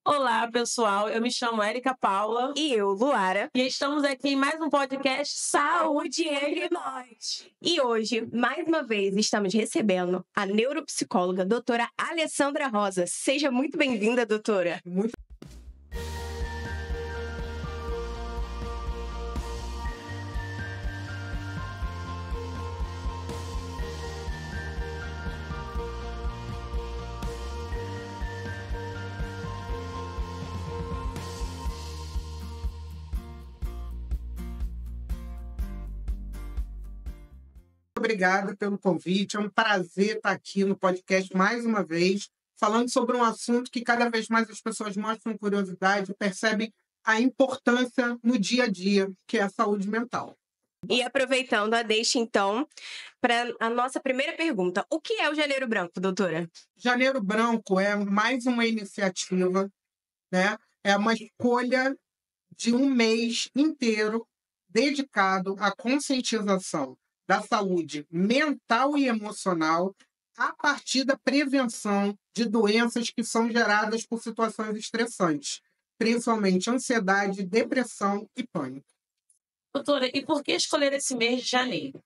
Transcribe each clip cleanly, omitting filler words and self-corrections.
Olá, pessoal. Eu me chamo Érica Paula E eu, Luara. e estamos aqui em mais um podcast Saúde Entre Nós. E hoje, mais uma vez, estamos recebendo a neuropsicóloga doutora Alessandra Rosa. Seja muito bem-vinda, doutora. Obrigada pelo convite. É um prazer estar aqui no podcast mais uma vez, falando sobre um assunto que cada vez mais as pessoas mostram curiosidade e percebem a importância no dia a dia, que é a saúde mental. E aproveitando a deixa, então, para a nossa primeira pergunta. O que é o Janeiro Branco, doutora? Janeiro Branco é mais uma iniciativa, né? É uma escolha de um mês inteiro dedicado à conscientização da saúde mental e emocional a partir da prevenção de doenças que são geradas por situações estressantes, principalmente ansiedade, depressão e pânico. Doutora, e por que escolher esse mês de janeiro?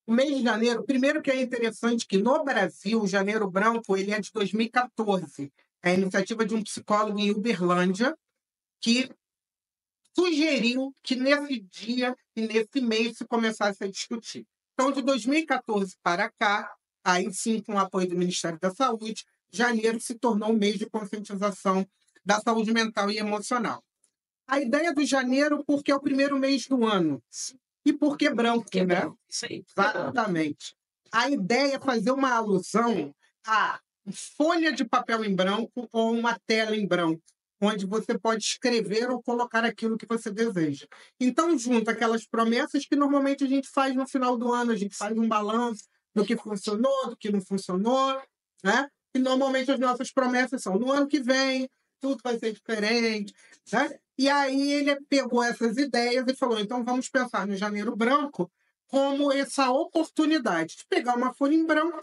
O mês de janeiro, primeiro que é interessante que no Brasil, o Janeiro Branco ele é de 2014. É a iniciativa de um psicólogo em Uberlândia que sugeriu que nesse dia e nesse mês se começasse a discutir. Então, de 2014 para cá, aí sim, com o apoio do Ministério da Saúde, janeiro se tornou um mês de conscientização da saúde mental e emocional. A ideia do janeiro, porque é o primeiro mês do ano. E por que branco, Que é né? branco, isso aí. Exatamente. A ideia é fazer uma alusão a folha de papel em branco ou uma tela em branco, onde você pode escrever ou colocar aquilo que você deseja. Então, junta aquelas promessas que normalmente a gente faz no final do ano, a gente faz um balanço do que funcionou, do que não funcionou, né? E normalmente as nossas promessas são no ano que vem, tudo vai ser diferente, né? E aí ele pegou essas ideias e falou, então vamos pensar no Janeiro Branco como essa oportunidade de pegar uma folha em branco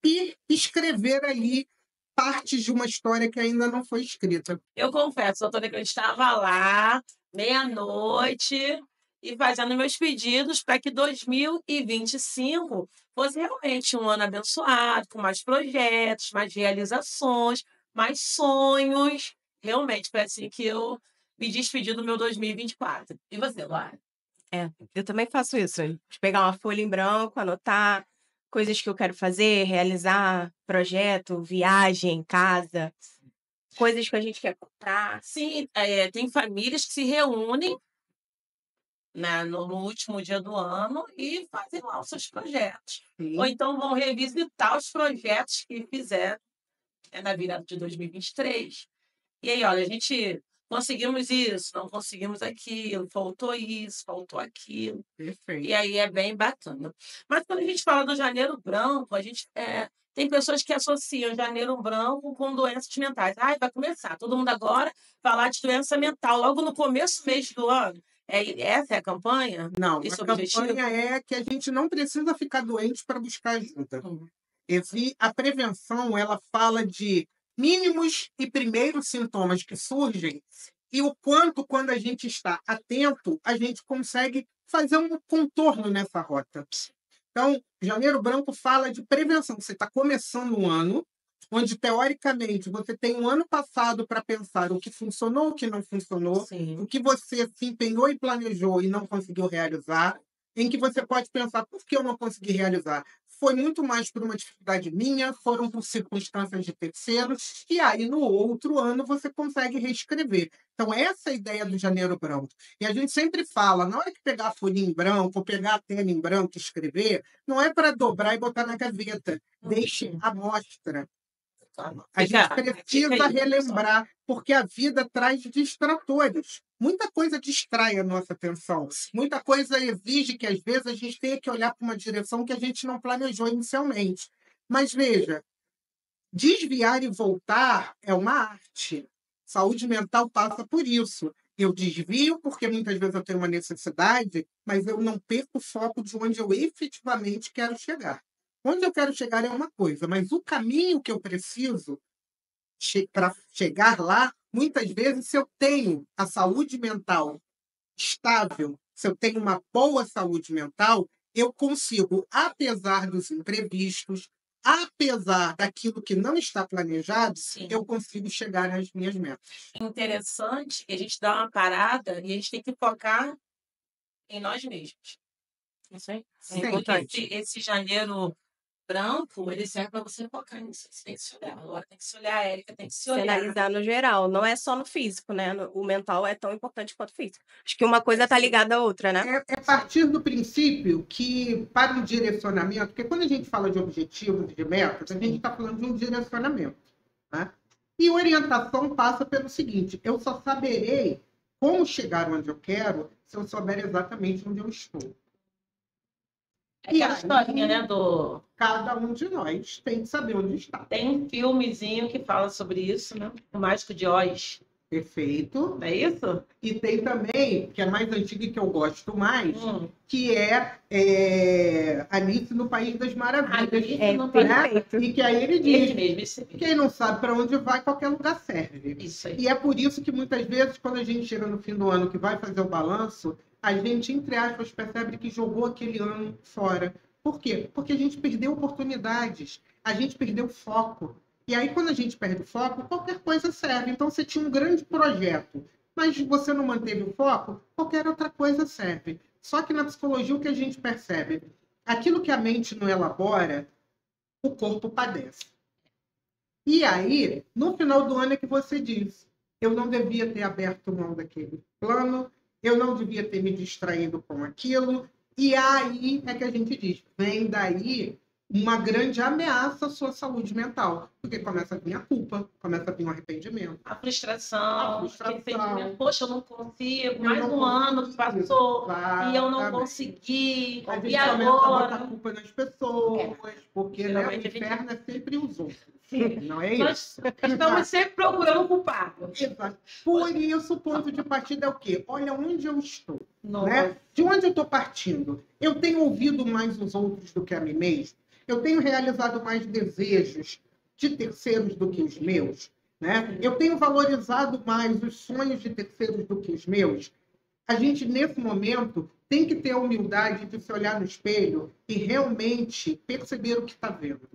e escrever ali partes de uma história que ainda não foi escrita. Eu confesso, doutora, que eu estava lá, meia-noite, e fazendo meus pedidos para que 2025 fosse realmente um ano abençoado, com mais projetos, mais realizações, mais sonhos. Realmente, foi assim que eu me despedi do meu 2024. E você, Laura? Eu também faço isso. De pegar uma folha em branco, anotar coisas que eu quero fazer, realizar, projeto, viagem, casa, coisas que a gente quer comprar. Sim, tem famílias que se reúnem, né, no último dia do ano e fazem lá os seus projetos. Ou Sim. então vão revisitar os projetos que fizeram na virada de 2023. E aí, olha, a gente conseguimos isso, não conseguimos aquilo, faltou isso, faltou aquilo. Perfeito. E aí é bem bacana. Mas quando a gente fala do Janeiro Branco, a gente tem pessoas que associam Janeiro Branco com doenças mentais. Ai, vai começar todo mundo agora falar de doença mental logo no começo do mês do ano. Essa é a campanha? Não, Esse é a o objetivo? campanha é que a gente não precisa ficar doente para buscar ajuda. Uhum. A prevenção, ela fala de mínimos e primeiros sintomas que surgem e o quanto, quando a gente está atento, a gente consegue fazer um contorno nessa rota. Então, Janeiro Branco fala de prevenção. Você está começando um ano onde, teoricamente, você tem um ano passado para pensar o que funcionou, o que não funcionou, Sim. o que você se empenhou e planejou e não conseguiu realizar, em que você pode pensar, por que eu não consegui realizar? Foi muito mais por uma dificuldade minha, foram por circunstâncias de terceiros, e aí no outro ano você consegue reescrever. Então, essa é a ideia do Janeiro Branco. E a gente sempre fala, na hora que pegar a folha em branco, ou pegar a tela em branco e escrever, não é para dobrar e botar na gaveta. Deixe à mostra. A gente precisa relembrar, porque a vida traz distratores. Muita coisa distrai a nossa atenção. Muita coisa exige que, às vezes, a gente tenha que olhar para uma direção que a gente não planejou inicialmente. Mas, veja, desviar e voltar é uma arte. Saúde mental passa por isso. Eu desvio porque muitas vezes eu tenho uma necessidade, mas eu não perco o foco de onde eu efetivamente quero chegar. Onde eu quero chegar é uma coisa, mas o caminho que eu preciso para chegar lá Muitas vezes, se eu tenho a saúde mental estável, se eu tenho uma boa saúde mental, eu consigo, apesar dos imprevistos, apesar daquilo que não está planejado, Sim. eu consigo chegar às minhas metas. Interessante que a gente dá uma parada e a gente tem que focar em nós mesmos. Isso aí. Sim. Porque Importante. esse janeiro branco, ele serve para você focar nisso. Você tem que se olhar. Agora tem que se olhar, a Érica tem que se Se olhar. analisar no geral, não é só no físico, né? O mental é tão importante quanto o físico. Acho que uma coisa tá ligada à outra, né? É partir do princípio que, para um direcionamento, porque quando a gente fala de objetivos, de metas, a gente está falando de um direcionamento. Né? E orientação passa pelo seguinte: eu só saberei como chegar onde eu quero se eu souber exatamente onde eu estou. É aquela historinha, né, do... Cada um de nós tem que saber onde está. Tem um filmezinho que fala sobre isso, né? O Mágico de Oz. Perfeito. Não é isso? E tem também, que é mais antiga e que eu gosto mais, Hum. que é Alice no País das Maravilhas. Alice É no País- perfeito. E que aí ele Esse diz: mesmo, esse mesmo. quem não sabe para onde vai, qualquer lugar serve. Isso aí. E é por isso que muitas vezes, quando a gente chega no fim do ano que vai fazer o balanço, a gente, entre aspas, percebe que jogou aquele ano fora. Por quê? Porque a gente perdeu oportunidades, a gente perdeu foco. E aí, quando a gente perde o foco, qualquer coisa serve. Então, você tinha um grande projeto, mas você não manteve o foco, qualquer outra coisa serve. Só que na psicologia, o que a gente percebe? Aquilo que a mente não elabora, o corpo padece. E aí, no final do ano é que você diz: eu não devia ter aberto mão daquele plano, eu não devia ter me distraído com aquilo. E aí é que a gente diz: vem daí uma grande ameaça à sua saúde mental. Porque começa a vir a culpa, começa a vir o arrependimento. A frustração, A frustração. aquele sentimento, poxa, eu não consigo, Eu mais não um ano consegui. passou e eu não Exatamente. consegui. A gente E começa a botar agora? culpa nas pessoas, porque né, o Geralmente a gente- inferno é sempre os outros. Sim. Não é Nós isso? estamos sempre procurando culpado. Exato. Por isso, o ponto de partida é o quê? Olha onde eu estou. Não, Né? De onde eu estou partindo? Eu tenho ouvido mais os outros do que a mim mesmo? Eu tenho realizado mais desejos de terceiros do que os meus? Né? Eu tenho valorizado mais os sonhos de terceiros do que os meus? A gente, nesse momento, tem que ter a humildade de se olhar no espelho e realmente perceber o que está vendo.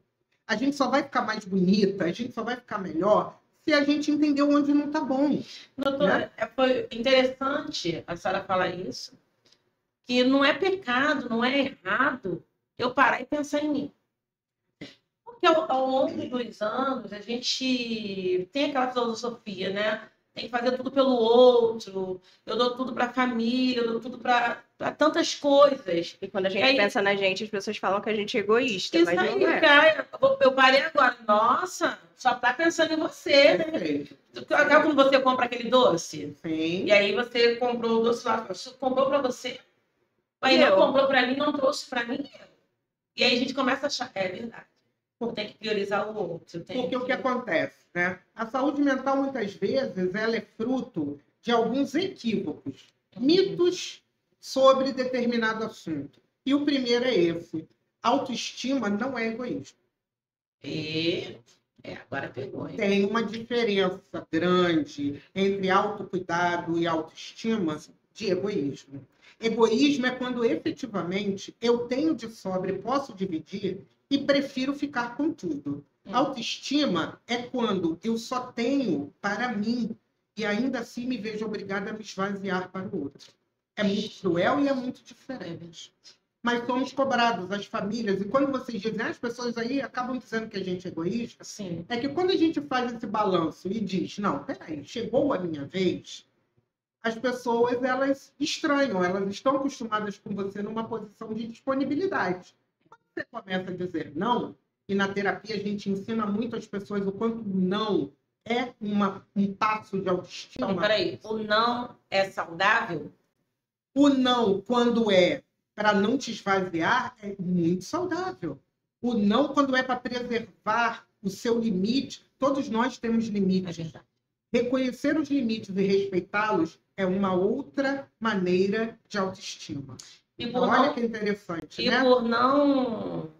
A gente só vai ficar mais bonita, a gente só vai ficar melhor se a gente entender onde não está bom. doutora, foi interessante a senhora falar isso, que não é pecado, não é errado eu parar e pensar em mim. Porque ao longo dos anos, a gente tem aquela filosofia, né? Tem que fazer tudo pelo outro, eu dou tudo para a família, eu dou tudo para tantas coisas. E quando a gente E aí- pensa na gente, as pessoas falam que a gente é egoísta, Isso mas aí, não é. cara, eu parei agora. Nossa, só tá pensando em você, né? Perfeito. Sabe quando você compra aquele doce? Sim. E aí você comprou o doce lá, você comprou para você, aí E não eu? comprou para mim, não trouxe para mim. E aí a gente começa a achar, é verdade. Tem que priorizar o outro. Porque o que acontece, né? A saúde mental, muitas vezes, ela é fruto de alguns equívocos, mitos sobre determinado assunto. E o primeiro é esse: autoestima não é egoísmo. Agora pegou, hein? Tem uma diferença grande entre autocuidado e autoestima de egoísmo. Egoísmo é quando efetivamente eu tenho de sobra e posso dividir e prefiro ficar com tudo. Autoestima é quando eu só tenho para mim e ainda assim me vejo obrigada a me esvaziar para o outro. É muito cruel e é muito diferente. Mas somos cobrados, as famílias, e quando vocês dizem, as pessoas aí acabam dizendo que a gente é egoísta, Sim. é que quando a gente faz esse balanço e diz, não, peraí, chegou a minha vez, as pessoas, elas estranham, elas estão acostumadas com você numa posição de disponibilidade. Quando você começa a dizer não, e na terapia a gente ensina muito às pessoas o quanto não é um passo de autoestima. Então, peraí, o não é saudável? O não, quando é para não te esvaziar, é muito saudável. O não, quando é para preservar o seu limite, todos nós temos É limites. verdade. Reconhecer os limites e respeitá-los é uma outra maneira de autoestima. E Então, por olha não, que interessante, e né? por não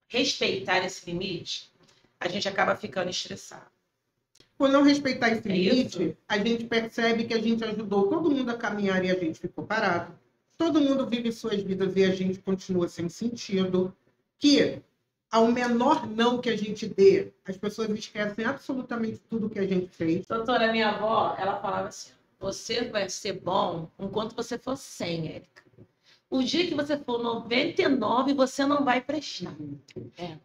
respeitar esse limite, a gente acaba ficando estressado. Por não respeitar esse É limite, isso. a gente percebe que a gente ajudou todo mundo a caminhar e a gente ficou parado. Todo mundo vive suas vidas e a gente continua sem sentido. Que, ao menor não que a gente dê, as pessoas esquecem absolutamente tudo que a gente fez. Doutora, minha avó, ela falava assim: você vai ser bom enquanto você for 100, Érica. O dia que você for 99, você não vai prestar.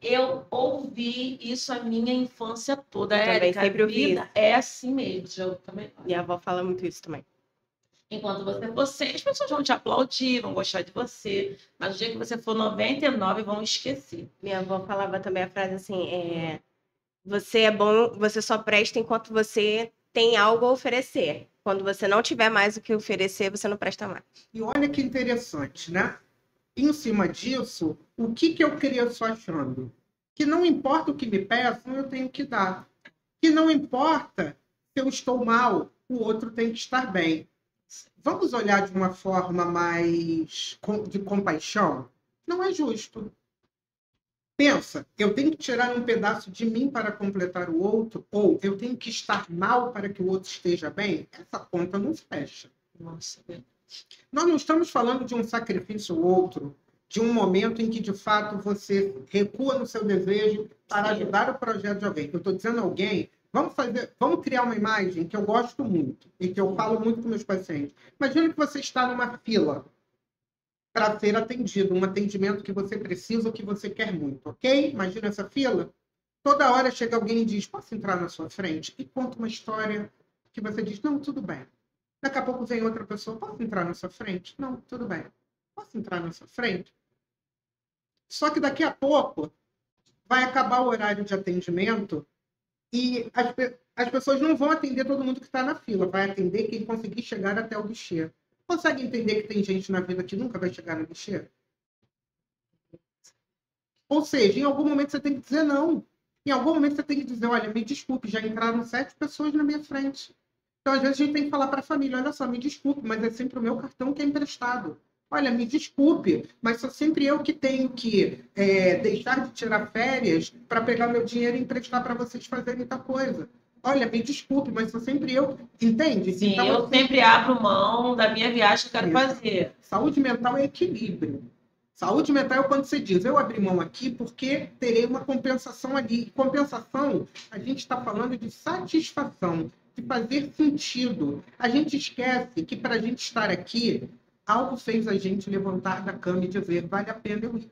Eu ouvi isso a minha infância toda. Eu também Érica, a sempre ouvi vida é assim mesmo. Eu também. Minha avó fala muito isso também. Enquanto você for 100, as pessoas vão te aplaudir, vão gostar de você. Mas o dia que você for 99, vão esquecer. Minha avó falava também a frase assim, você é bom, você só presta enquanto você tem algo a oferecer. Quando você não tiver mais o que oferecer, você não presta mais. E olha que interessante, né? Em cima disso, o que eu cresço achando? Que não importa o que me peçam, eu tenho que dar. Que não importa se eu estou mal, o outro tem que estar bem. Vamos olhar de uma forma mais de compaixão? Não é justo. Pensa, eu tenho que tirar um pedaço de mim para completar o outro, ou eu tenho que estar mal para que o outro esteja bem? Essa conta não fecha. Nossa, Nós não estamos falando de um sacrifício ou outro, de um momento em que, de fato, você recua no seu desejo para Sim. ajudar o projeto de alguém. Eu estou dizendo a alguém, vamos criar uma imagem que eu gosto muito e que eu falo muito com meus pacientes. Imagina que você está numa fila para ser atendido, um atendimento que você precisa ou que você quer muito, ok? Imagina essa fila. Toda hora chega alguém e diz, posso entrar na sua frente? E conta uma história que você diz, não, tudo bem. Daqui a pouco vem outra pessoa, posso entrar na sua frente? Não, tudo bem. Posso entrar na sua frente? Só que daqui a pouco vai acabar o horário de atendimento e as pessoas não vão atender todo mundo que está na fila, vai atender quem conseguir chegar até o guichê. Consegue entender que tem gente na vida que nunca vai chegar no guichê? Ou seja, em algum momento você tem que dizer não. Em algum momento você tem que dizer, olha, me desculpe, já entraram 7 pessoas na minha frente. Então, às vezes, a gente tem que falar para a família, olha só, me desculpe, mas é sempre o meu cartão que é emprestado. Olha, me desculpe, mas sou sempre eu que tenho que deixar de tirar férias para pegar meu dinheiro e emprestar para vocês fazerem tal coisa. Olha, me desculpe, mas sou sempre eu. Entende? Sim, então, eu sempre abro mão da minha viagem que eu quero fazer. Saúde mental é equilíbrio. Saúde mental é quando você diz, eu abri mão aqui porque terei uma compensação ali. Compensação, a gente está falando de satisfação, de fazer sentido. A gente esquece que para a gente estar aqui, algo fez a gente levantar da cama e dizer, vale a pena eu ir.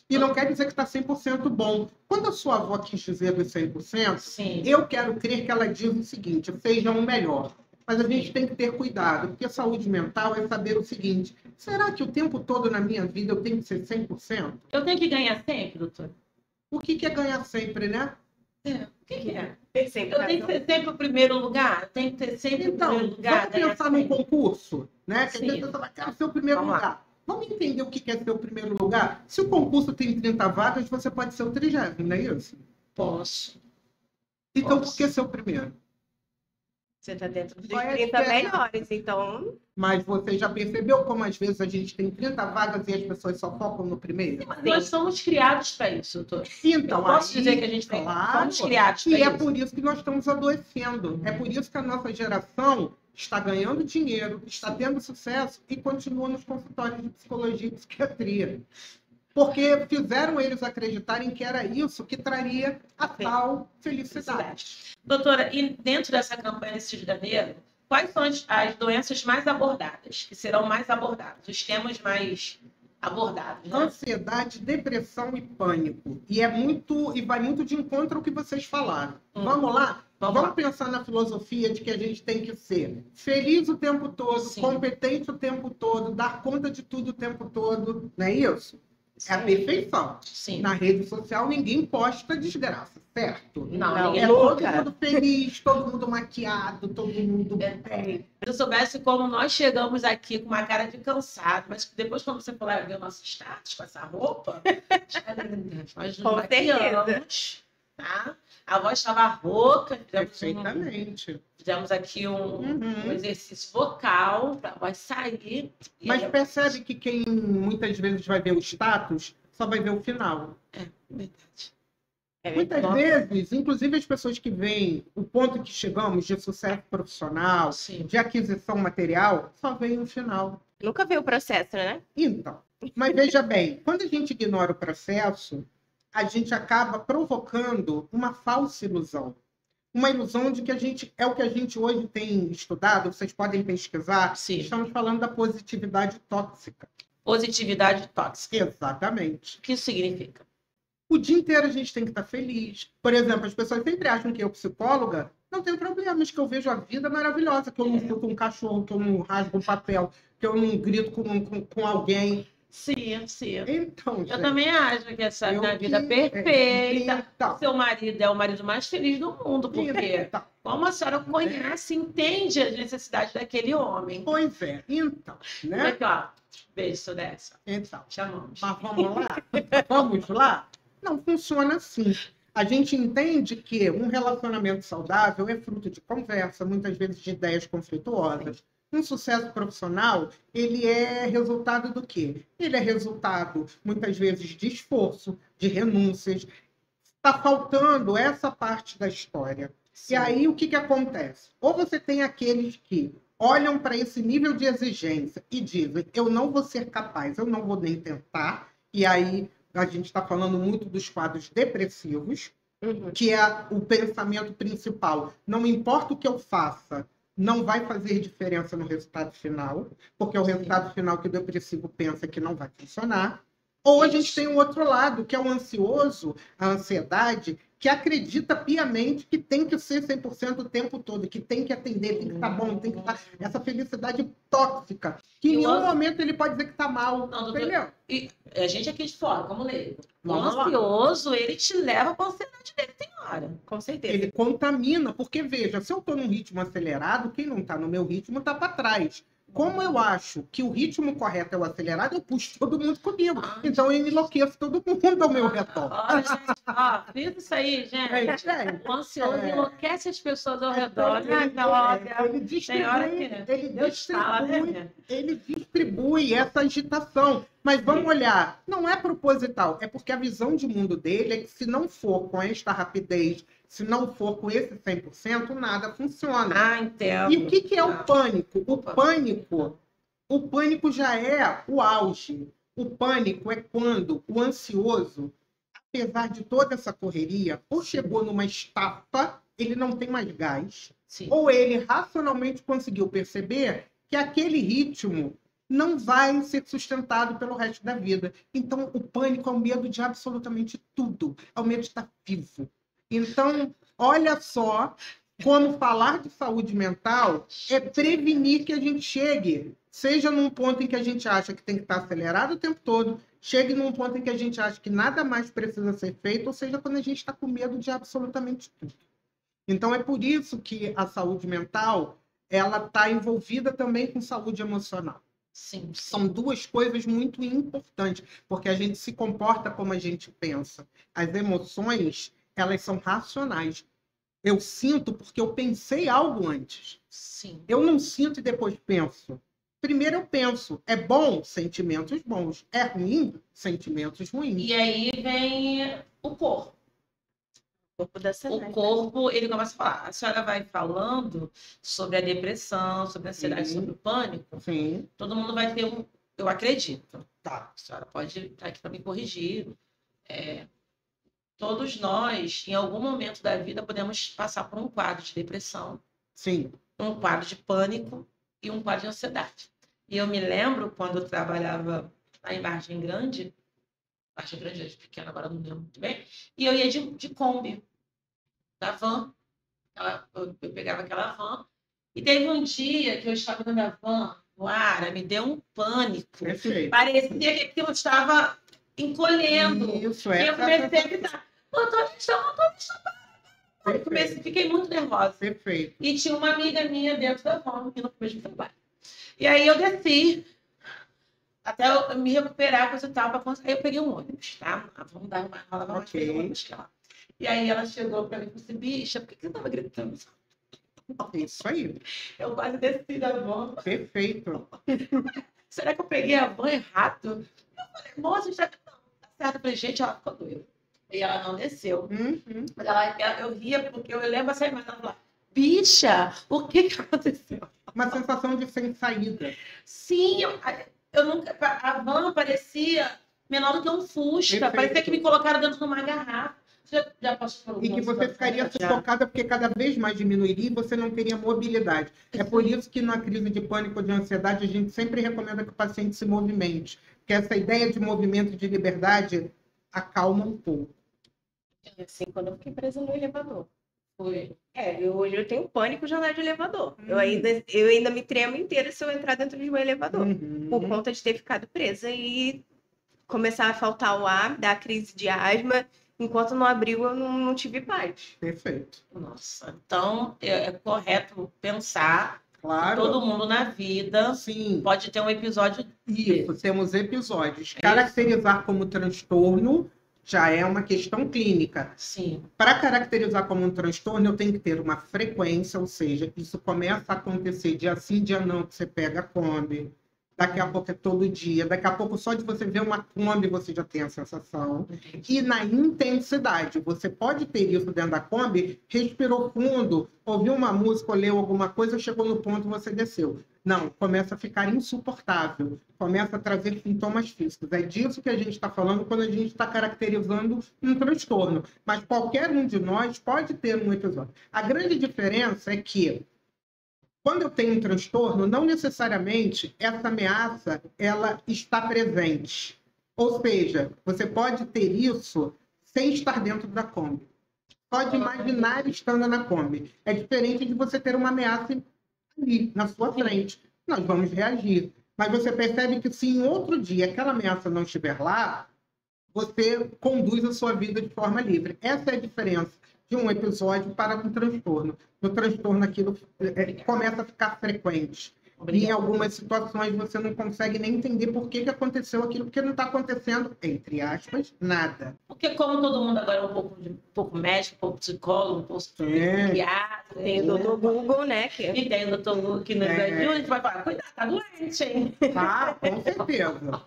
E não quer dizer que está 100% bom. Quando a sua avó quis dizer dos 100%, Sim. eu quero crer que ela diz o seguinte, seja o melhor. Mas a gente tem que ter cuidado, porque a saúde mental é saber o seguinte, será que o tempo todo na minha vida eu tenho que ser 100%? Eu tenho que ganhar sempre, doutor? O que é ganhar sempre, né? O que é? Tem sempre Eu tenho que ser sempre o primeiro lugar? Eu tenho que ter sempre o Então, primeiro lugar? vamos pensar num concurso, né? Que a Sim. gente vai querer ser o primeiro Vamos lá. lugar. Vamos entender o que é ser o primeiro lugar? Se o concurso tem 30 vagas, você pode ser o 30º, não é isso? Posso. Então, Posso. por que ser o primeiro? Você está dentro dos Qual é a 30 diferença? melhores, então... Mas você já percebeu como às vezes a gente tem 30 vagas e as pessoas só focam no primeiro? Mas nós somos criados para isso, doutor. Então, Eu posso aí, dizer que a gente somos criados e para é isso. por isso que nós estamos adoecendo. É por isso que a nossa geração está ganhando dinheiro, está tendo sucesso e continua nos consultórios de psicologia e psiquiatria. Porque fizeram eles acreditarem que era isso que traria a tal felicidade. Doutora, e dentro dessa campanha desse Rio de Janeiro, quais são as doenças mais abordadas, que serão mais abordadas, os temas mais abordados? Né? Ansiedade, depressão e pânico. E vai muito de encontro ao que vocês falaram. Vamos lá? Vamos pensar na filosofia de que a gente tem que ser feliz o tempo todo, Sim. competente o tempo todo, dar conta de tudo o tempo todo. Não é isso? É a perfeição. Sim. Na rede social, ninguém posta desgraça, certo? Não, É ninguém todo nunca. mundo feliz, todo mundo maquiado, todo mundo bem. Se eu soubesse como nós chegamos aqui com uma cara de cansado, mas depois quando você for lá ver o nosso status com essa roupa, nós nos Com maquiamos, tá? A voz estava rouca, Perfeitamente. fizemos aqui um Uhum. exercício vocal para a voz sair. E Mas aí- percebe que quem muitas vezes vai ver o status só vai ver o final. Verdade. Muitas Nossa. vezes, inclusive as pessoas que veem o ponto que chegamos de sucesso profissional, Sim. de aquisição material, só veem o final. Nunca vê o processo, né? Então, mas veja bem, quando a gente ignora o processo, a gente acaba provocando uma falsa ilusão. Uma ilusão de que a gente é o que a gente hoje tem estudado, vocês podem pesquisar. Sim. Estamos falando da positividade tóxica. Positividade tóxica. Exatamente. O que isso significa? O dia inteiro a gente tem que estar feliz. Por exemplo, as pessoas sempre acham que eu, psicóloga, não tenho problemas, que eu vejo a vida maravilhosa, que eu não chuto um cachorro, que eu não rasgo um papel, que eu não grito com alguém. Sim, sim. Então, Eu gente, também acho que essa é eu a vida que- perfeita. Então, Seu marido é o marido mais feliz do mundo, porque então, como a senhora conhece, entende as necessidades daquele homem. pois é, então, né? Aqui, ó. Beijo, sou dessa. Então, Chamamos. mas vamos lá? Vamos lá? Não funciona assim. A gente entende que um relacionamento saudável é fruto de conversa, muitas vezes de ideias conflituosas. Um sucesso profissional, ele é resultado do quê? Ele é resultado, muitas vezes, de esforço, de renúncias. Está faltando essa parte da história. E aí, o que, que acontece? Ou você tem aqueles que olham para esse nível de exigência e dizem, eu não vou ser capaz, eu não vou nem tentar. E aí, a gente está falando muito dos quadros depressivos, que é o pensamento principal. Não importa o que eu faça, não vai fazer diferença no resultado final, porque é o resultado final que o depressivo pensa que não vai funcionar. Ou a gente tem o outro lado, que é o ansioso, a ansiedade, que acredita piamente que tem que ser 100% o tempo todo, que tem que atender, tem que estar bom, tem que estar... Essa felicidade tóxica, que em nenhum momento ele pode dizer que está mal, Não, doutor, entendeu? E a gente aqui de fora, como leigo. O Vamos lá. ansioso, ele te leva para a ansiedade dele, tem hora. Com certeza. Ele contamina, porque veja, se eu estou num ritmo acelerado, quem não está no meu ritmo está para trás. Como eu acho que o ritmo correto é o acelerado, eu puxo todo mundo comigo. Então eu enlouqueço todo mundo ao meu redor. Olha, gente, ó, fiz isso aí, gente. Gente, O ansioso É. enlouquece as pessoas ao redor. ele, Ai, não, olha, ele tem hora que Deus fala, distribui, né? ele distribui essa agitação. Mas vamos olhar, não é proposital, é porque a visão de mundo dele é que se não for com esta rapidez, se não for com esse 100%, nada funciona. Ah, entendo. E o que, que é o Ah. pânico? O pânico já é o auge. O pânico é quando o ansioso, apesar de toda essa correria, ou chegou numa estafa, ele não tem mais gás, Sim. ou ele racionalmente conseguiu perceber que aquele ritmo não vai ser sustentado pelo resto da vida. Então, o pânico é o medo de absolutamente tudo. É o medo de estar vivo. Então, olha só como falar de saúde mental é prevenir que a gente chegue, seja num ponto em que a gente acha que tem que estar acelerado o tempo todo, chegue num ponto em que a gente acha que nada mais precisa ser feito, ou seja, quando a gente está com medo de absolutamente tudo. Então, é por isso que a saúde mental ela está envolvida também com saúde emocional. Sim. São duas coisas muito importantes, porque a gente se comporta como a gente pensa. As emoções, elas são racionais. Eu sinto porque eu pensei algo antes. Sim. Eu não sinto e depois penso. Primeiro eu penso, é bom? Sentimentos bons. É ruim? Sentimentos ruins. E aí vem o corpo. O corpo da O cidade. corpo, ele começa a falar. A senhora vai falando sobre a depressão, sobre a ansiedade, Sim. sobre o pânico. Sim, Todo mundo vai ter um. Eu acredito. tá. A senhora pode estar aqui para me corrigir. Todos nós, em algum momento da vida, podemos passar por um quadro de depressão, Sim, um quadro de pânico e um quadro de ansiedade. E eu me lembro quando eu trabalhava lá em Vargem Grande é pequena, agora não lembro muito bem, e eu ia de Kombi, da van. Eu pegava aquela van, e teve um dia que eu estava na minha van, Luara, me deu um pânico. perfeito. Parecia que aquilo estava encolhendo. Isso, E é. eu comecei a gritar, motorista, fiquei muito nervosa. Perfeito. E tinha uma amiga minha dentro da van, indo pro mesmo trabalho. E aí eu desci, até eu me recuperar, coisa e tal, aí eu peguei um ônibus, tá? Vamos dar uma rola, vamos Ok. pegar um ônibus lá. E aí ela chegou pra mim e falou assim, bicha, por que você tava gritando? Isso aí. Eu quase desci da van. Perfeito. Será que eu peguei a van errado? Eu falei, moça, já... não, tá certo. Eu falei, gente, ela ficou doida. E ela não desceu. Uhum. Mas eu ria porque eu lembro essa imagem. Ela falava, bicha, o que aconteceu? Uma sensação de sem saída. Sim, eu nunca. A van parecia menor do que um Fusca. Perfeito. Parecia que me colocaram dentro de uma garrafa. Você já passou por E que alguma você ficaria situação? sufocada porque cada vez mais diminuiria e você não teria mobilidade. É por isso que na crise de pânico ou de ansiedade a gente sempre recomenda que o paciente se movimente. Porque essa ideia de movimento e de liberdade acalma um pouco. Assim, quando eu fiquei presa no elevador. Foi. Hoje eu tenho pânico de andar de elevador. Eu ainda me tremo inteira se eu entrar dentro de um elevador. Por conta de ter ficado presa e começar a faltar o ar, dar crise de asma. Enquanto não abriu, eu não tive paz. Perfeito. Nossa, então é correto pensar que Claro. todo mundo na vida Sim. pode ter um episódio. Isso, temos episódios. Caracterizar como transtorno já é uma questão clínica. Sim. Para caracterizar como um transtorno, eu tenho que ter uma frequência, ou seja, isso começa a acontecer dia sim, dia não, que você pega a Kombi. Daqui a pouco é todo dia. Daqui a pouco, só de você ver uma Kombi, você já tem a sensação. E na intensidade. Você pode ter isso dentro da Kombi, respirou fundo, ouviu uma música, leu alguma coisa, chegou no ponto, você desceu. Não, começa a ficar insuportável. Começa a trazer sintomas físicos. É disso que a gente está falando quando a gente está caracterizando um transtorno. Mas qualquer um de nós pode ter um episódio. A grande diferença é que quando eu tenho um transtorno, não necessariamente essa ameaça ela está presente. Ou seja, você pode ter isso sem estar dentro da Kombi. Pode imaginar estando na Kombi. É diferente de você ter uma ameaça ali, na sua frente. Nós vamos reagir. Mas você percebe que se em outro dia aquela ameaça não estiver lá, você conduz a sua vida de forma livre. Essa é a diferença de um episódio para um transtorno. No transtorno, aquilo começa a ficar frequente. E em algumas situações você não consegue nem entender por que aconteceu aquilo, porque não está acontecendo, entre aspas, nada. Porque como todo mundo agora é um pouco médico, um pouco psicólogo, um pouco psiquiatra, tem o doutor Google, né? E tem o doutor Google que no Brasil, a gente vai falar, cuidado, tá doente, hein? Tá, com certeza.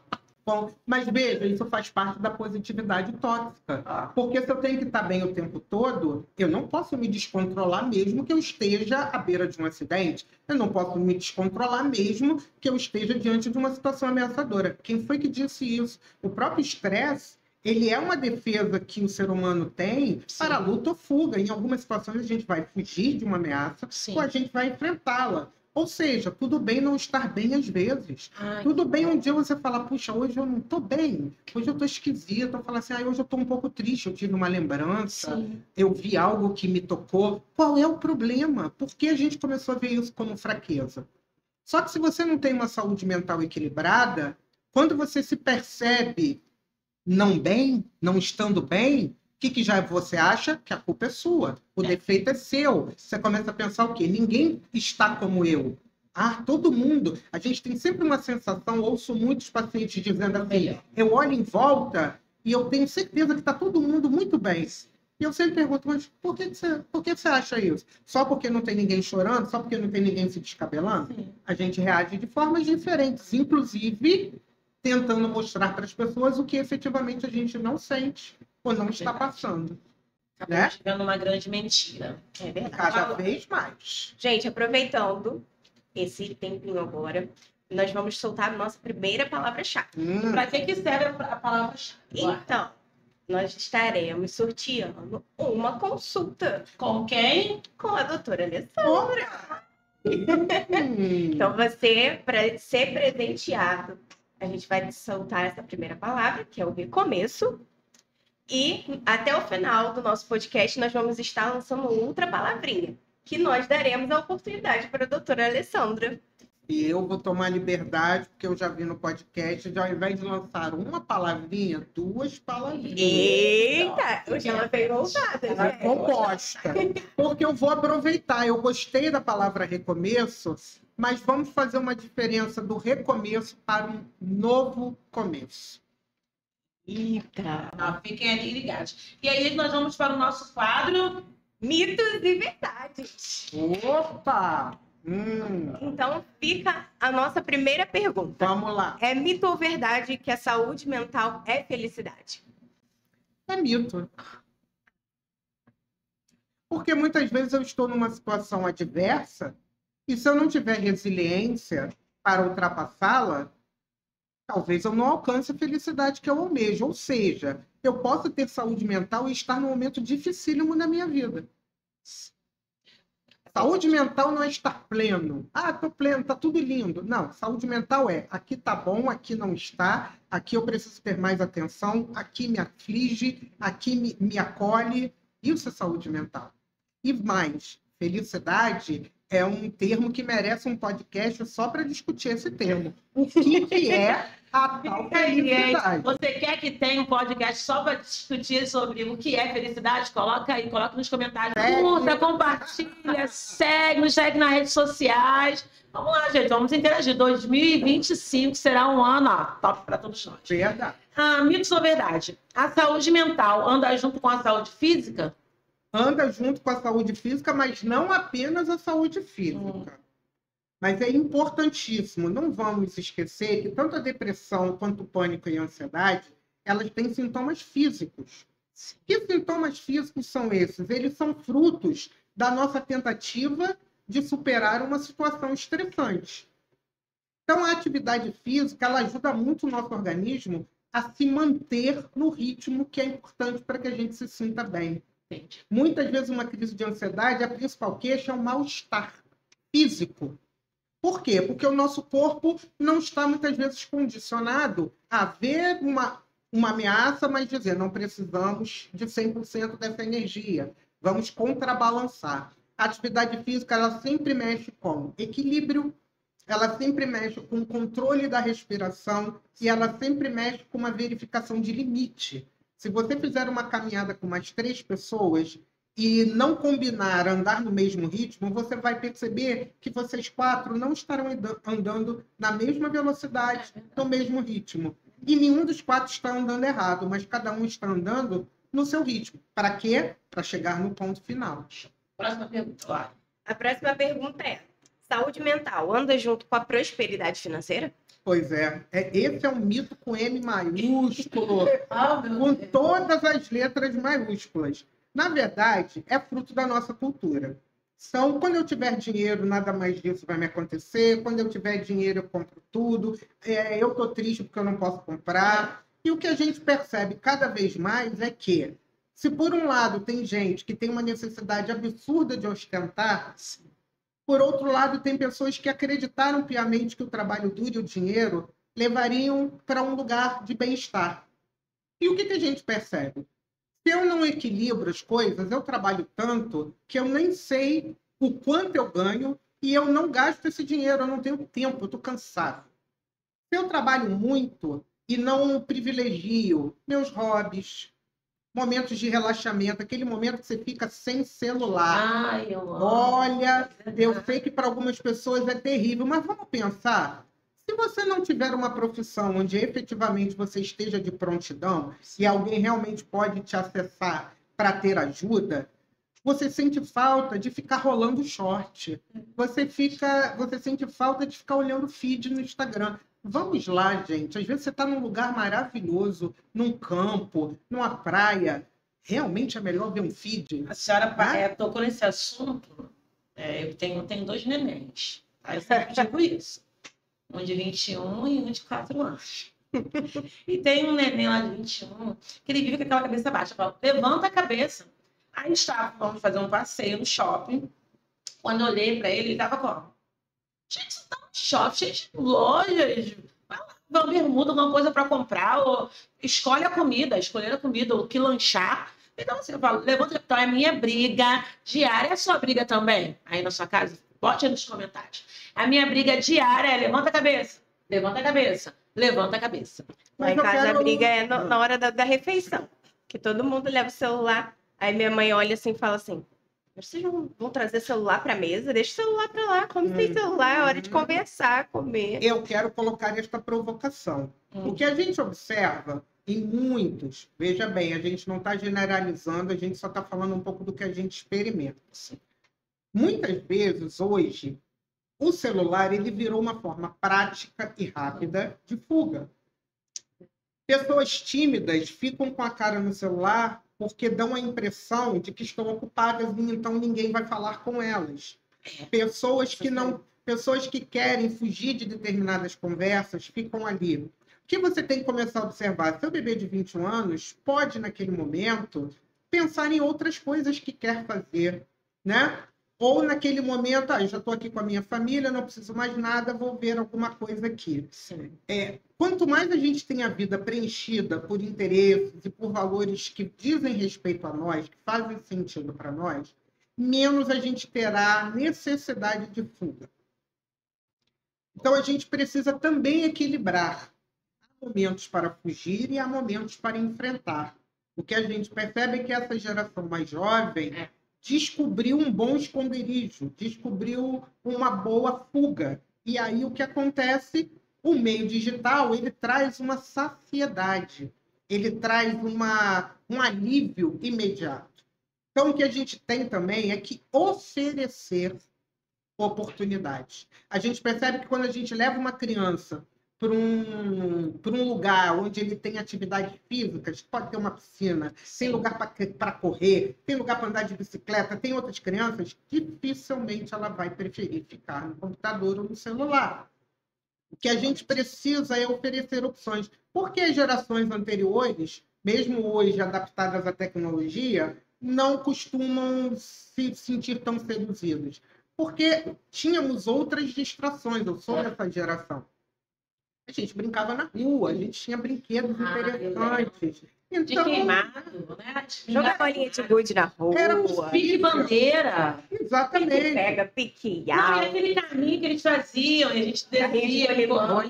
Bom, mas veja, isso faz parte da positividade tóxica. Porque se eu tenho que estar bem o tempo todo, eu não posso me descontrolar mesmo que eu esteja à beira de um acidente. Eu não posso me descontrolar mesmo que eu esteja diante de uma situação ameaçadora. Quem foi que disse isso? O próprio estresse, ele é uma defesa que o ser humano tem para luta ou fuga. Em algumas situações a gente vai fugir de uma ameaça ou a gente vai enfrentá-la. Ou seja, tudo bem não estar bem às vezes. Tudo bem um dia você falar, puxa, hoje eu não estou bem, hoje eu estou esquisito. Eu falo assim, hoje eu estou um pouco triste, eu tive uma lembrança, eu vi algo que me tocou. Qual é o problema? Por que a gente começou a ver isso como fraqueza? Só que se você não tem uma saúde mental equilibrada, quando você se percebe não bem, não estando bem, o que já você acha? Que a culpa é sua. O defeito é seu. Você começa a pensar o quê? Ninguém está como eu. Todo mundo. A gente tem sempre uma sensação, ouço muitos pacientes dizendo assim, eu olho em volta e eu tenho certeza que está todo mundo muito bem. E eu sempre pergunto, mas por que você acha isso? Só porque não tem ninguém chorando? Só porque não tem ninguém se descabelando? A gente reage de formas diferentes, inclusive tentando mostrar para as pessoas o que efetivamente a gente não sente ou não está passando. Acabamos chegando uma grande mentira. É verdade. Cada vez mais. Gente, aproveitando esse tempinho agora, nós vamos soltar a nossa primeira palavra-chave. Para que serve a palavra-chave? Então, nós estaremos sorteando uma consulta. Com quem? Com a doutora Alessandra. Então, você, para ser presenteado, a gente vai soltar essa primeira palavra, que é o recomeço. E até o final do nosso podcast, nós vamos estar lançando outra palavrinha, que nós daremos a oportunidade para a doutora Alessandra. E eu vou tomar liberdade, porque eu já vi no podcast, de ao invés de lançar uma palavrinha, 2 palavrinhas. Eita! Hoje ela veio ousada. Ela é composta. Porque eu vou aproveitar. Eu gostei da palavra recomeço, mas vamos fazer uma diferença do recomeço para um novo começo. Eita! Fiquem ali ligados. E aí nós vamos para o nosso quadro Mitos e Verdades. Opa! Então fica a nossa primeira pergunta. Vamos lá. É mito ou verdade que a saúde mental é felicidade? É mito. Porque muitas vezes eu estou numa situação adversa e se eu não tiver resiliência para ultrapassá-la, talvez eu não alcance a felicidade que eu almejo. Ou seja, eu posso ter saúde mental e estar num momento dificílimo na minha vida. Saúde mental não é estar pleno. Ah, estou pleno, está tudo lindo. Não, saúde mental é aqui está bom, aqui não está, aqui eu preciso ter mais atenção, aqui me aflige, aqui me acolhe. Isso é saúde mental. E mais, felicidade é um termo que merece um podcast só para discutir esse termo. O que é a tal felicidade? Você quer que tenha um podcast só para discutir sobre o que é felicidade? Coloca aí, coloca nos comentários. Curta, compartilha, segue, nos segue nas redes sociais. Vamos lá, gente, vamos interagir. 2025 será um ano top para todos nós. Verdade. Mitos ou verdade? A saúde mental anda junto com a saúde física? Anda junto com a saúde física, mas não apenas a saúde física. Mas é importantíssimo, não vamos esquecer que tanto a depressão quanto o pânico e a ansiedade, elas têm sintomas físicos. Que sintomas físicos são esses? Eles são frutos da nossa tentativa de superar uma situação estressante. Então, a atividade física, ela ajuda muito o nosso organismo a se manter no ritmo que é importante para que a gente se sinta bem. Muitas vezes uma crise de ansiedade, a principal queixa é o mal-estar físico. Por quê? Porque o nosso corpo não está muitas vezes condicionado a ver uma ameaça, mas dizer, não precisamos de 100% dessa energia. Vamos contrabalançar. A atividade física, ela sempre mexe com equilíbrio, ela sempre mexe com o controle da respiração e ela sempre mexe com uma verificação de limite. Se você fizer uma caminhada com mais 3 pessoas e não combinar andar no mesmo ritmo, você vai perceber que vocês 4 não estarão andando na mesma velocidade, no mesmo ritmo. E nenhum dos 4 está andando errado, mas cada um está andando no seu ritmo. Para quê? Para chegar no ponto final. Próxima pergunta, Clara. A próxima pergunta é: saúde mental anda junto com a prosperidade financeira? Pois é. Esse é um mito com M maiúsculo, Meu com Deus. todas as letras maiúsculas. Na verdade, é fruto da nossa cultura. Então, quando eu tiver dinheiro, nada mais disso vai me acontecer. Quando eu tiver dinheiro, eu compro tudo. Eu estou triste porque eu não posso comprar. E o que a gente percebe cada vez mais é que, se por um lado tem gente que tem uma necessidade absurda de ostentar, por outro lado, tem pessoas que acreditaram piamente que o trabalho duro e o dinheiro levariam para um lugar de bem-estar. E o que a gente percebe? Se eu não equilibro as coisas, eu trabalho tanto que eu nem sei o quanto eu ganho e eu não gasto esse dinheiro, eu não tenho tempo, eu estou cansado. Se eu trabalho muito e não privilegio meus hobbies, momentos de relaxamento, aquele momento que você fica sem celular. Ai, eu amo. Olha, eu sei que para algumas pessoas é terrível, mas vamos pensar. Se você não tiver uma profissão onde efetivamente você esteja de prontidão e alguém realmente pode te acessar para ter ajuda, você sente falta de ficar rolando short. Você sente falta de ficar olhando feed no Instagram. Vamos lá, gente. Às vezes você está num lugar maravilhoso, num campo, numa praia. Realmente é melhor ver um feed. A senhora tocou nesse assunto. Eu tenho 2 nenéns. Tá? Eu sempre digo isso. Um de 21 e um de 4 anos. E tem um neném lá de 21 que ele vive com aquela cabeça baixa. Fala, levanta a cabeça. Aí vamos fazer um passeio no shopping. Quando eu olhei para ele estava como? Gente, você tá no shopping, cheio de lojas. Vai lá, uma bermuda, alguma coisa para comprar. Ou escolher a comida, o que lanchar. Então, assim, eu falo, levanta. Então, é minha briga diária. É a sua briga também? Aí na sua casa? Bote aí nos comentários. A minha briga diária é levanta a cabeça, levanta a cabeça, levanta a cabeça. Lá em casa a briga é na hora da refeição. Que todo mundo leva o celular. Aí minha mãe olha assim e fala assim: vocês vão trazer celular para a mesa? Deixa o celular para lá. Come sem celular, é hora de conversar, comer. Eu quero colocar esta provocação. O que a gente observa em muitos, veja bem, a gente não está generalizando, a gente só está falando um pouco do que a gente experimenta. Muitas vezes, hoje, o celular ele virou uma forma prática e rápida de fuga. Pessoas tímidas ficam com a cara no celular porque dão a impressão de que estão ocupadas e então ninguém vai falar com elas. Pessoas que querem fugir de determinadas conversas ficam ali. O que você tem que começar a observar? Seu bebê de 21 anos pode, naquele momento, pensar em outras coisas que quer fazer, né? Ou naquele momento, eu já estou aqui com a minha família, não preciso mais nada, vou ver alguma coisa aqui. Quanto mais a gente tem a vida preenchida por interesses e por valores que dizem respeito a nós, que fazem sentido para nós, menos a gente terá necessidade de fuga. Então, a gente precisa também equilibrar. Há momentos para fugir e há momentos para enfrentar. O que a gente percebe é que essa geração mais jovem descobriu um bom esconderijo, descobriu uma boa fuga. E aí o que acontece? O meio digital, ele traz uma saciedade, ele traz um alívio imediato. Então, o que a gente tem também é que oferecer oportunidades. A gente percebe que quando a gente leva uma criança para um lugar onde ele tem atividades físicas, pode ter uma piscina, tem lugar para correr, tem lugar para andar de bicicleta, tem outras crianças, dificilmente ela vai preferir ficar no computador ou no celular. O que a gente precisa é oferecer opções. Porque as gerações anteriores, mesmo hoje adaptadas à tecnologia, não costumam se sentir tão seduzidas. Porque tínhamos outras distrações. Eu sou dessa geração. A gente brincava na rua, a gente tinha brinquedos interessantes. Então, de queimado, né? Jogar bolinha de gude na rua. Era possível. Pique bandeira. Exatamente. Pique pega, pique Não, era aquele caminho que eles faziam, e a gente descia, limão.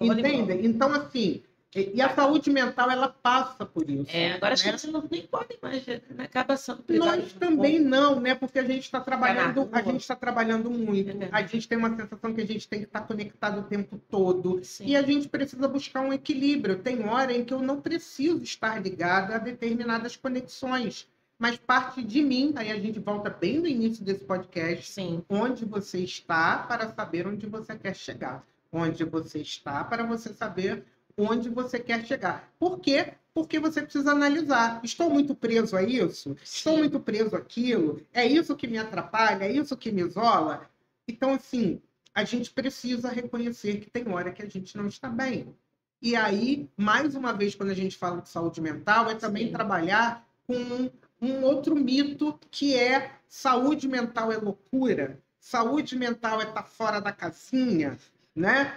Entende? Então, assim, e a saúde mental, ela passa por isso. Agora as crianças nem podem mais, né? Acaba sendo privado. Nós também não, né? Porque a gente está trabalhando muito. A gente tem uma sensação que a gente tem que estar conectado o tempo todo. Sim. E a gente precisa buscar um equilíbrio. Tem hora em que eu não preciso estar ligada a determinadas conexões. Mas parte de mim, aí a gente volta bem no início desse podcast, Sim. onde você está para saber onde você quer chegar. Onde você está para você saber onde você quer chegar. Por quê? Porque você precisa analisar. Estou muito preso a isso? Estou muito preso àquilo? É isso que me atrapalha? É isso que me isola? Então, assim, a gente precisa reconhecer que tem hora que a gente não está bem. E aí, mais uma vez, quando a gente fala de saúde mental, é também trabalhar com um outro mito, que é saúde mental é loucura, saúde mental é estar fora da casinha, né?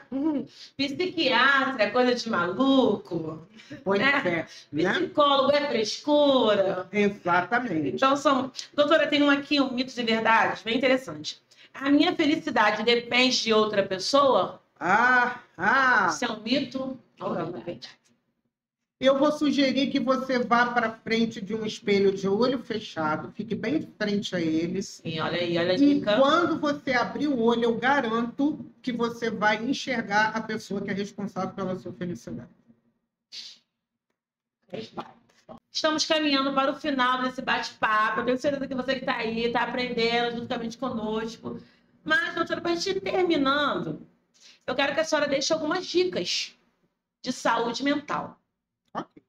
Psiquiatra é coisa de maluco. Pois é. Né? Psicólogo é frescura. Exatamente. Então, doutora, tem aqui um mito de verdade bem interessante. A minha felicidade depende de outra pessoa? Isso é um mito ou é verdade? Eu vou sugerir que você vá para frente de um espelho de olho fechado, fique bem de frente a ele. Sim, olha aí, olha a E dica. quando você abrir o olho, eu garanto que você vai enxergar a pessoa que é responsável pela sua felicidade. Estamos caminhando para o final desse bate-papo. Eu tenho certeza que você que está aí, está aprendendo juntamente conosco. Mas, doutora, para a gente ir terminando, eu quero que a senhora deixe algumas dicas de saúde mental. Ok.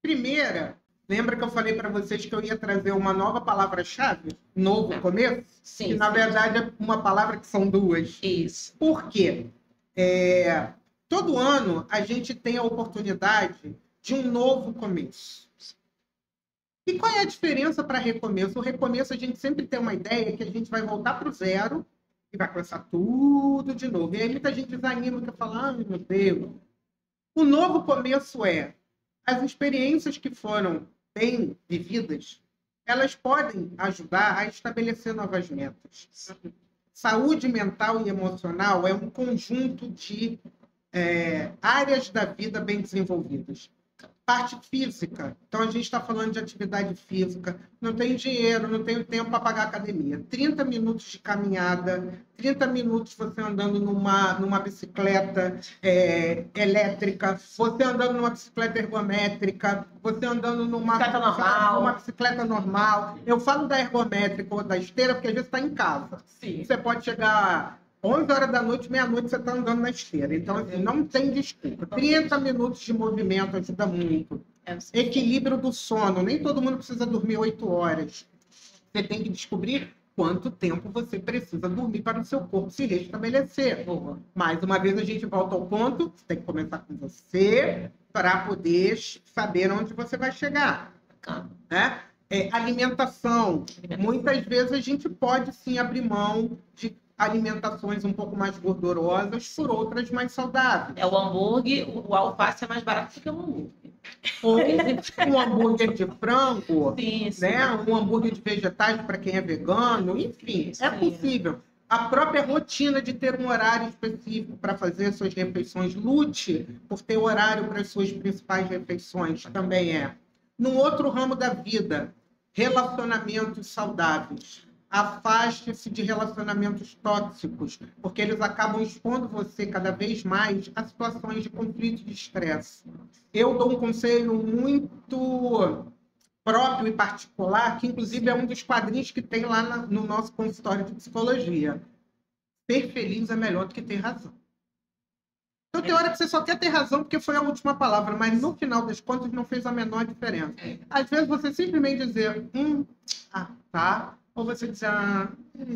Primeira, lembra que eu falei para vocês que eu ia trazer uma nova palavra-chave? Novo começo? Sim. Que, na verdade, é uma palavra que são duas. Isso. Por quê? Todo ano a gente tem a oportunidade de um novo começo. E qual é a diferença para recomeço? O recomeço, a gente sempre tem uma ideia que a gente vai voltar para o zero e vai começar tudo de novo. E aí muita gente desanima e fala, ai, meu Deus. O novo começo é as experiências que foram bem vividas, elas podem ajudar a estabelecer novas metas. Saúde mental e emocional é um conjunto de áreas da vida bem desenvolvidas. Parte física. Então, a gente está falando de atividade física. Não tenho dinheiro, não tenho tempo para pagar academia. 30 minutos de caminhada, 30 minutos você andando numa bicicleta elétrica, você andando numa bicicleta ergométrica, você andando numa bicicleta normal. Eu falo da ergométrica ou da esteira porque às vezes está em casa. Sim. Você pode chegar 11 horas da noite, meia-noite, você está andando na esteira. Então, assim, não tem desculpa. 30 minutos de movimento ajuda muito. Equilíbrio do sono. Nem todo mundo precisa dormir 8 horas. Você tem que descobrir quanto tempo você precisa dormir para o seu corpo se restabelecer. Mais uma vez, a gente volta ao ponto. Você tem que começar com você para poder saber onde você vai chegar. Né? Alimentação. Muitas vezes a gente pode, sim, abrir mão de alimentações um pouco mais gordurosas por outras mais saudáveis. O hambúrguer, o alface é mais barato do que o hambúrguer. Ou um hambúrguer de frango, Sim. né? Um hambúrguer de vegetais para quem é vegano, enfim, é possível. A própria rotina de ter um horário específico para fazer suas refeições, lute por ter horário para as suas principais refeições, também é. Num outro ramo da vida, relacionamentos saudáveis. Afaste-se de relacionamentos tóxicos, porque eles acabam expondo você cada vez mais a situações de conflito e de estresse. Eu dou um conselho muito próprio e particular, que inclusive é um dos quadrinhos que tem lá no nosso consultório de psicologia. Ser feliz é melhor do que ter razão. Então tem hora que você só quer ter razão porque foi a última palavra, mas no final das contas não fez a menor diferença. Às vezes você simplesmente dizer, tá, ou você dizer,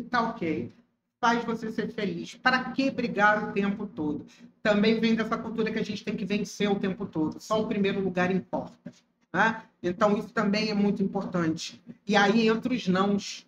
tá ok, faz você ser feliz. Para que brigar o tempo todo? Também vem dessa cultura que a gente tem que vencer o tempo todo. Só o primeiro lugar importa. Né? Então isso também é muito importante. E aí entra os nãos.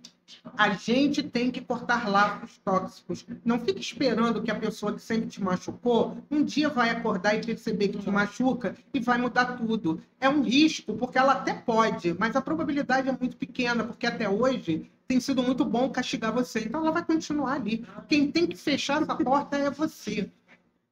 A gente tem que cortar laços tóxicos. Não fique esperando que a pessoa que sempre te machucou um dia vai acordar e perceber que te machuca e vai mudar tudo. É um risco, porque ela até pode, mas a probabilidade é muito pequena, porque até hoje tem sido muito bom castigar você. Então ela vai continuar ali. Quem tem que fechar essa porta é você.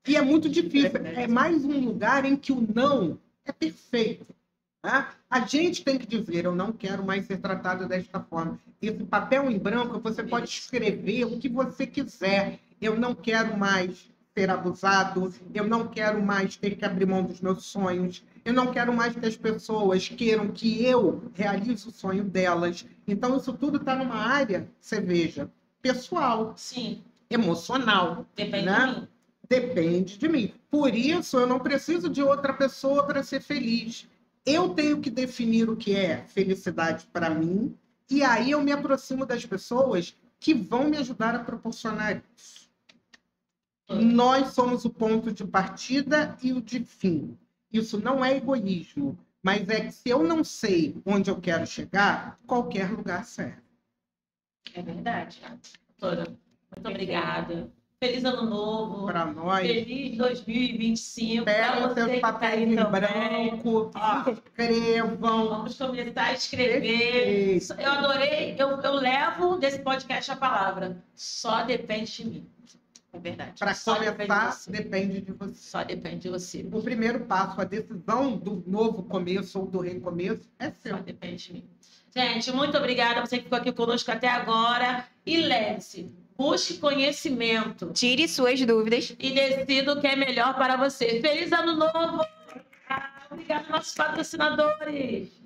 E é muito difícil. É mais um lugar em que o não é perfeito. A gente tem que dizer, eu não quero mais ser tratado desta forma. Esse papel em branco, você pode escrever o que você quiser. Eu não quero mais ser abusado, eu não quero mais ter que abrir mão dos meus sonhos, eu não quero mais que as pessoas queiram que eu realize o sonho delas. Então, isso tudo está numa área, você veja, pessoal, sim, emocional. Depende né? de mim. Depende de mim. Por isso, eu não preciso de outra pessoa para ser feliz. Eu tenho que definir o que é felicidade para mim, e aí eu me aproximo das pessoas que vão me ajudar a proporcionar isso. Nós somos o ponto de partida e o de fim. Isso não é egoísmo, mas é que se eu não sei onde eu quero chegar, qualquer lugar serve. É verdade. Doutora, muito obrigada. Feliz Ano Novo. Para nós. Feliz 2025. Pega os seus papéis em branco, escrevam. Vamos começar a escrever. Perfeito. Eu adorei. Eu levo desse podcast a palavra. Só depende de mim. É verdade. Para começar, você. depende de você. Só depende de você. O primeiro passo, a decisão do novo começo ou do recomeço, é seu. Só depende de mim. Gente, muito obrigada a você que ficou aqui conosco até agora. E lembre-se, busque conhecimento. Tire suas dúvidas. E decida o que é melhor para você. Feliz Ano Novo! Obrigada, nossos patrocinadores!